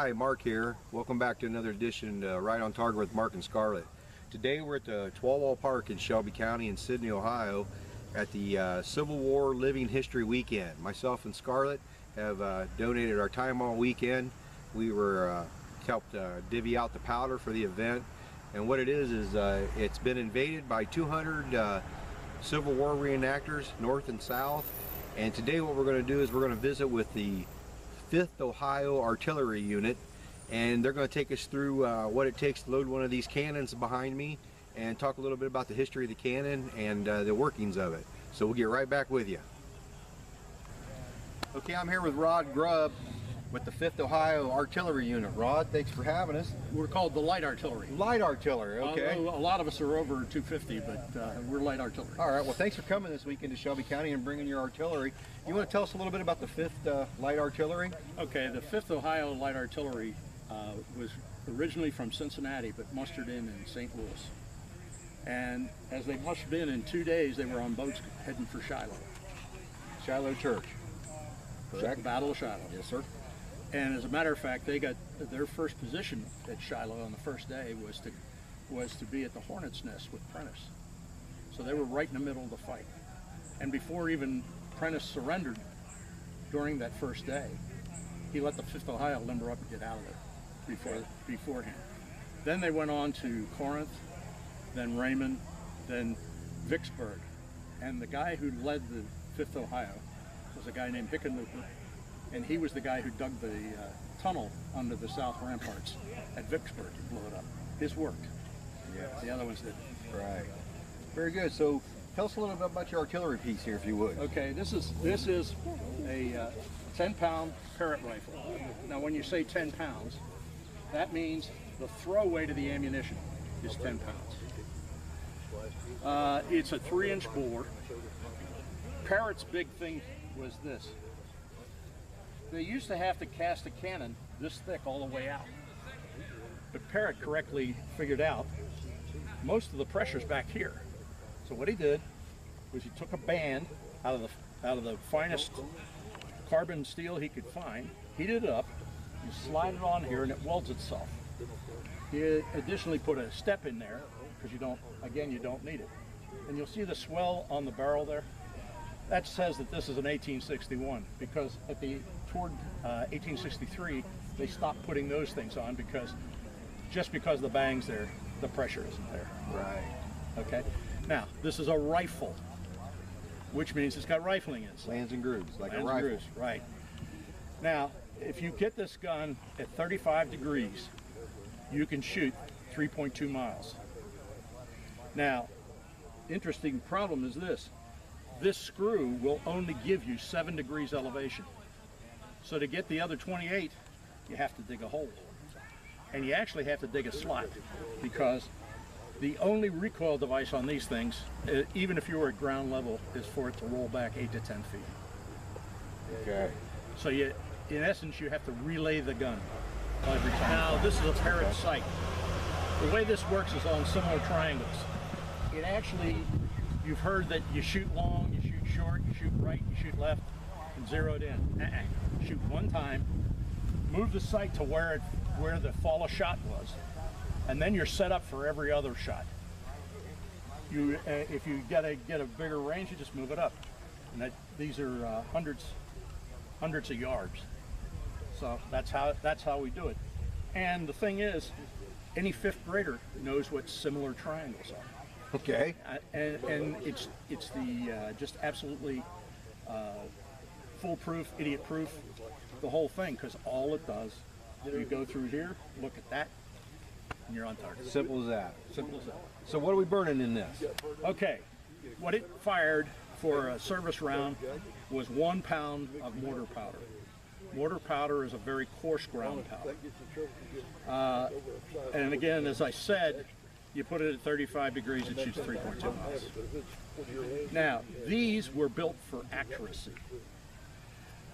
Hi, Mark here. Welcome back to another edition Right on Target with Mark and Scarlett. Today we're at the Tawawa Park in Shelby County in Sidney, Ohio at the Civil War Living History Weekend. Myself and Scarlett have donated our time all weekend. We were helped divvy out the powder for the event, and what it is it's been invaded by 200 Civil War reenactors north and south, and today what we're going to do is we're going to visit with the 5th Ohio Artillery Unit, and they're going to take us through what it takes to load one of these cannons behind me and talk a little bit about the history of the cannon and the workings of it. So we'll get right back with you. Okay, I'm here with Rod Grubb with the 5th Ohio Artillery Unit. Rod, thanks for having us. We're called the light artillery. Light artillery, okay. A lot of us are over 250, but we're light artillery. All right, well thanks for coming this weekend to Shelby County and bringing your artillery. You want to tell us a little bit about the 5th Light Artillery? Okay, the 5th Ohio Light Artillery was originally from Cincinnati, but mustered in St. Louis. And as they mustered in 2 days, they were on boats heading for Shiloh. Shiloh Church, correct? Battle of Shiloh. Yes, sir. And as a matter of fact, they got their first position at Shiloh on the first day was to be at the Hornet's Nest with Prentiss. So they were right in the middle of the fight. And before even Prentiss surrendered during that first day, he let the 5th Ohio limber up and get out of there beforehand. Then they went on to Corinth, then Raymond, then Vicksburg. And the guy who led the 5th Ohio was a guy named Hickenlooper. And he was the guy who dug the tunnel under the south ramparts at Vicksburg to blow it up. His worked. Yeah. The other ones didn't. Right. Very good. So tell us a little bit about your artillery piece here, if you would. Okay, this is a 10-pound Parrott rifle. Now, when you say 10 pounds, that means the throw weight of the ammunition is 10 pounds. It's a 3-inch bore. Parrott's big thing was this. They used to have to cast a cannon this thick all the way out. But Parrott correctly figured out most of the pressure's back here. So what he did was he took a band out of the finest carbon steel he could find, heated it up, you slide it on here and it welds itself. He additionally put a step in there because you don't need it. And you'll see the swell on the barrel there. That says that this is an 1861 because toward 1863 they stopped putting those things on because the bangs there, the pressure isn't there. Right. Okay. Now this is a rifle, which means it's got rifling inside. Lands and grooves, like Lands a rifle. and grooves, right. Now, if you get this gun at 35 degrees, you can shoot 3.2 miles. Now, interesting problem is this. This screw will only give you 7 degrees elevation. So to get the other 28, you have to dig a hole. And you actually have to dig a slot because the only recoil device on these things, even if you were at ground level, is for it to roll back 8 to 10 feet. Okay. So in essence, you have to relay the gun every time. Now, this is a Parrott sight. The way this works is on similar triangles. It actually, you've heard that you shoot long, you shoot short, you shoot right, you shoot left, and zero it in. Shoot one time, move the sight to where the fall of shot was, and then you're set up for every other shot. If you get a bigger range, you just move it up. And these are hundreds of yards. So that's how we do it. And the thing is, any 5th grader knows what similar triangles are. Okay. And it's the just absolutely foolproof, idiot-proof, the whole thing, because all it does, you go through here, look at that, and you're on target. Simple as that. Simple as that. So what are we burning in this? Okay, what it fired for a service round was 1 pound of mortar powder. Mortar powder is a very coarse ground powder. And again, as I said, you put it at 35 degrees, it shoots 3.2 miles. Now, these were built for accuracy.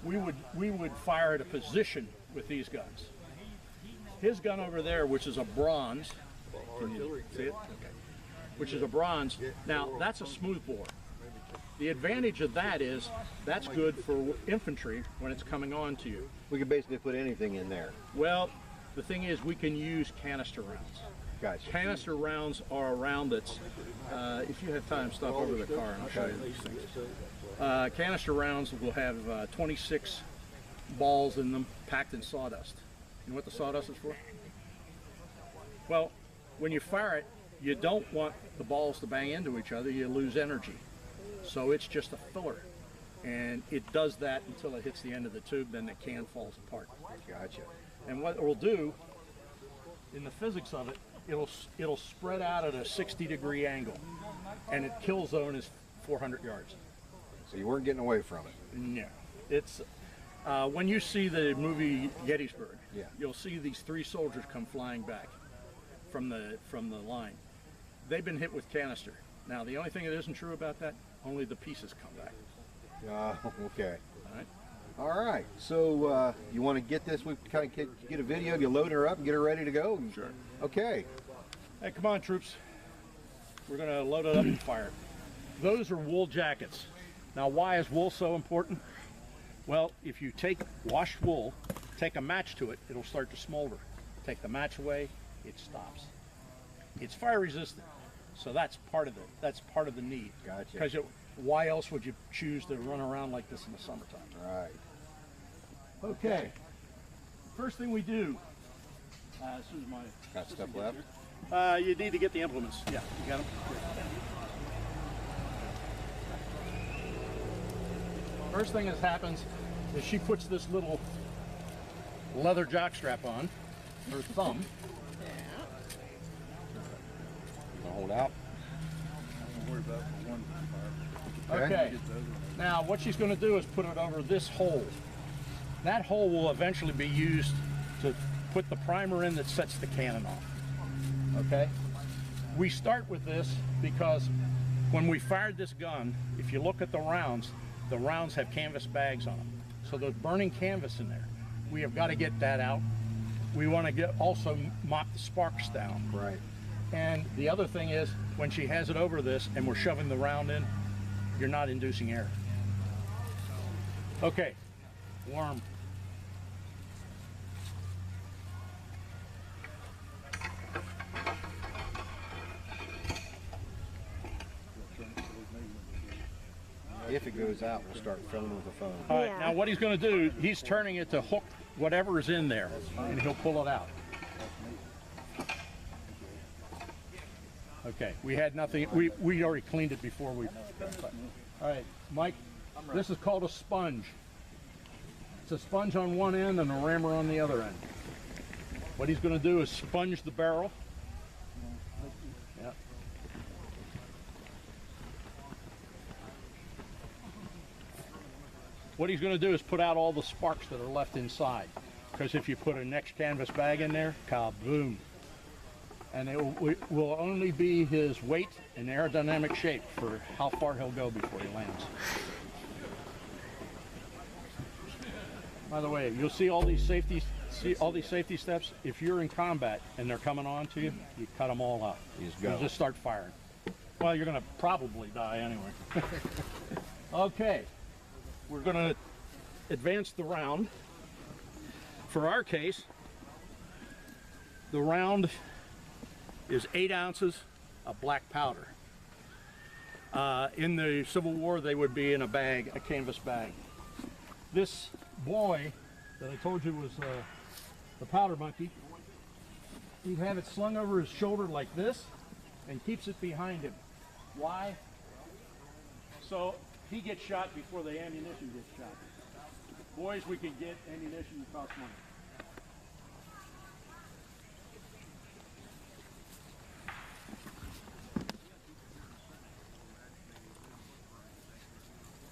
We would fire at a position with these guns. His gun over there, which is a bronze, can you see it? Okay. Which is a bronze. Now, that's a smooth bore. The advantage of that is that's good for infantry when it's coming on to you. We can basically put anything in there. Well, the thing is we can use canister rounds. Gotcha. Canister rounds are a round that's, if you have time, stop over the car and I'll show you these things. Canister rounds will have 26 balls in them packed in sawdust. You know what the sawdust is for? Well, when you fire it, you don't want the balls to bang into each other, you lose energy. So it's just a filler. And it does that until it hits the end of the tube, then the can falls apart. Gotcha. And what it will do, in the physics of it, it'll spread out at a 60-degree angle. And its kill zone is 400 yards. So you weren't getting away from it? No. It's, when you see the movie Gettysburg, yeah, you'll see these 3 soldiers come flying back from the line. They've been hit with canister. Now, the only thing that isn't true about that, only the pieces come back. Okay. All right. All right. So you want to get this? We kind of get a video of you loading her up and get her ready to go. Sure. Okay. Hey, come on, troops. We're going to load it up and fire it. Those are wool jackets. Now, why is wool so important? Well, if you take washed wool, take a match to it, it'll start to smolder. Take the match away, it stops. It's fire resistant, so that's part of it. That's part of the need. Gotcha. Because why else would you choose to run around like this in the summertime? Right. Okay. First thing we do, as soon as my Got stuff left? you need to get the implements. Yeah, you got them. First thing that happens is she puts this little leather jock strap on her thumb. Hold out. Okay. Now what she's going to do is put it over this hole. That hole will eventually be used to put the primer in that sets the cannon off. Okay. We start with this because when we fired this gun, if you look at the rounds have canvas bags on them. So there's burning canvas in there. We have got to get that out. We want to also mop the sparks down. Right. And the other thing is, when she has it over this and we're shoving the round in, you're not inducing air. Okay, worm. If it goes out, we'll start filling with the foam. All right, now what he's going to do, he's turning it to hook whatever is in there, and he'll pull it out. Okay, we had nothing, we already cleaned it before we... All right, Mike, this is called a sponge. It's a sponge on one end and a rammer on the other end. What he's going to do is sponge the barrel. Yeah. What he's going to do is put out all the sparks that are left inside. Because if you put a next canvas bag in there, kaboom. And it will only be his weight and aerodynamic shape for how far he'll go before he lands. By the way, you'll see all these safety steps. If you're in combat and they're coming on to you, you cut them all out. You just start firing. Well, you're going to probably die anyway. Okay, we're going to advance the round. For our case, the round is 8 ounces of black powder. In the Civil War, they would be in a bag, a canvas bag. This boy that I told you was the powder monkey, he'd have it slung over his shoulder like this and keeps it behind him. Why? So he gets shot before the ammunition gets shot. Boys, we can get ammunition that costs money.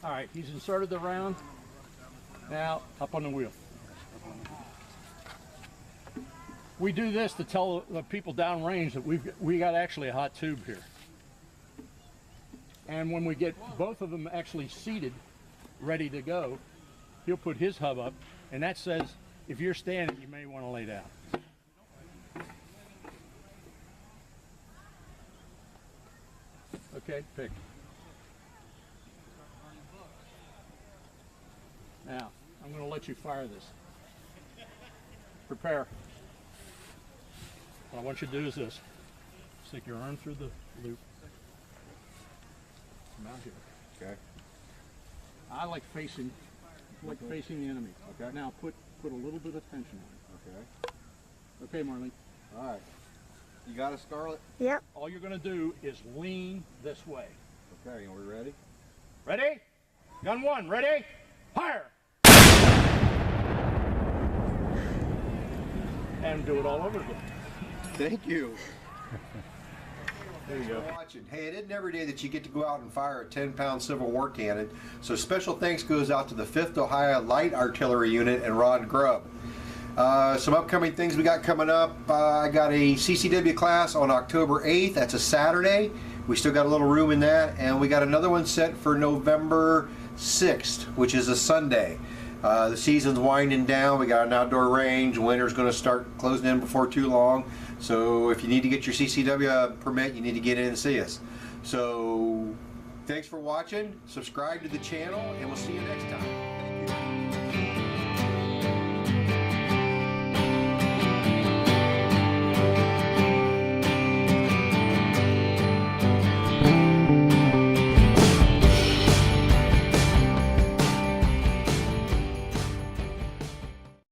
All right, he's inserted the round. Now, up on the wheel. We do this to tell the people downrange that we got actually a hot tube here. And when we get both of them actually seated, ready to go, he'll put his hub up, and that says, if you're standing, you may want to lay down. Okay, pick. Now, I'm going to let you fire this. Prepare. What I want you to do is this. Stick your arm through the loop. Come out here. Okay. I like facing the enemy. Okay. Now put a little bit of tension on Okay. it. Okay, Marlene. All right. You got it, Scarlett? Yep. All you're going to do is lean this way. Okay, are we ready? Ready? Gun one. Ready? Fire! And do it all over again. Thank you. There you go. Watching. Hey, it isn't every day that you get to go out and fire a 10-pound Civil War cannon, so special thanks goes out to the 5th Ohio Light Artillery Unit and Ron Grubb. Some upcoming things we got coming up. I got a CCW class on October 8th. That's a Saturday. We still got a little room in that, and we got another one set for November 6th, which is a Sunday. The season's winding down. We got an outdoor range. Winter's going to start closing in before too long. So if you need to get your CCW permit, you need to get in and see us. So thanks for watching. Subscribe to the channel, and we'll see you next time.